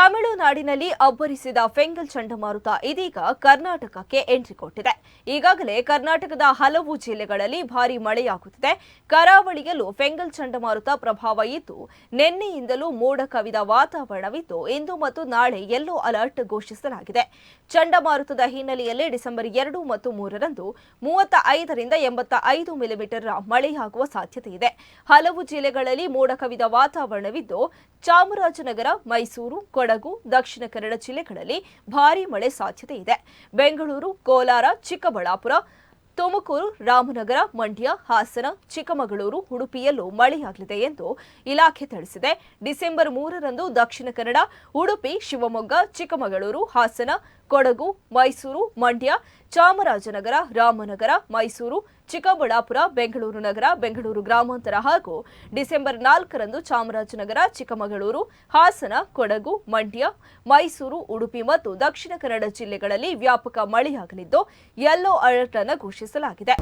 ತಮಿಳುನಾಡಿನಲ್ಲಿ ಅಬ್ಬರಿಸಿದ ಫೆಂಗಲ್ ಚಂಡಮಾರುತ ಇದೀಗ ಕರ್ನಾಟಕಕ್ಕೆ ಎಂಟ್ರಿ ಕೊಟ್ಟಿದೆ. ಈಗಾಗಲೇ ಕರ್ನಾಟಕದ ಹಲವು ಜಿಲ್ಲೆಗಳಲ್ಲಿ ಭಾರೀ ಮಳೆಯಾಗುತ್ತಿದೆ. ಕರಾವಳಿಯಲ್ಲೂ ಫೆಂಗಲ್ ಚಂಡಮಾರುತ ಪ್ರಭಾವ ಇದ್ದು ನಿನ್ನೆಯಿಂದಲೂ ಮೋಡ ಕವಿದ ವಾತಾವರಣವಿದ್ದು ಇಂದು ಮತ್ತು ನಾಳೆ ಯೆಲ್ಲೋ ಅಲರ್ಟ್ ಘೋಷಿಸಲಾಗಿದೆ. ಚಂಡಮಾರುತದ ಹಿನ್ನೆಲೆಯಲ್ಲಿ ಡಿಸೆಂಬರ್ 2 ಮತ್ತು 3ರಂದು 35 ರಿಂದ 85 ಮಿಲಿಮೀಟರ್ ಮಳೆಯಾಗುವ ಸಾಧ್ಯತೆ ಇದೆ. ಹಲವು ಜಿಲ್ಲೆಗಳಲ್ಲಿ ಮೋಡ ಕವಿದ ವಾತಾವರಣವಿದ್ದು ಚಾಮರಾಜನಗರ, ಮೈಸೂರು, ಕೊಡಗು, ದಕ್ಷಿಣ ಕನ್ನಡ ಜಿಲ್ಲೆಗಳಲ್ಲಿ ಭಾರೀ ಮಳೆ ಸಾಧ್ಯತೆ ಇದೆ. ಬೆಂಗಳೂರು, ಕೋಲಾರ, ಚಿಕ್ಕಬಳ್ಳಾಪುರ, ತುಮಕೂರು, ರಾಮನಗರ, ಮಂಡ್ಯ, ಹಾಸನ, ಚಿಕ್ಕಮಗಳೂರು, ಉಡುಪಿಯಲ್ಲೂ ಮಳೆಯಾಗಲಿದೆ ಎಂದು ಇಲಾಖೆ ತಿಳಿಸಿದೆ. ಡಿಸೆಂಬರ್ 3ರಂದು ದಕ್ಷಿಣ ಕನ್ನಡ, ಉಡುಪಿ, ಶಿವಮೊಗ್ಗ, ಚಿಕ್ಕಮಗಳೂರು, ಹಾಸನ, ಕೊಡಗು, ಮೈಸೂರು, ಮಂಡ್ಯ, ಚಾಮರಾಜನಗರ, ರಾಮನಗರ, ಮೈಸೂರು, ಚಿಕ್ಕಬಳ್ಳಾಪುರ, ಬೆಂಗಳೂರು ನಗರ, ಬೆಂಗಳೂರು ಗ್ರಾಮಾಂತರ ಹಾಗೂ ಡಿಸೆಂಬರ್ 4ರಂದು ಚಾಮರಾಜನಗರ, ಚಿಕ್ಕಮಗಳೂರು, ಹಾಸನ, ಕೊಡಗು, ಮಂಡ್ಯ, ಮೈಸೂರು, ಉಡುಪಿ ಮತ್ತು ದಕ್ಷಿಣ ಕನ್ನಡ ಜಿಲ್ಲೆಗಳಲ್ಲಿ ವ್ಯಾಪಕ ಮಳೆಯಾಗಲಿದ್ದು ಯೆಲ್ಲೋ ಅಲರ್ಟ್ ಅನ್ನು ಘೋಷಿಸಲಾಗಿದೆ.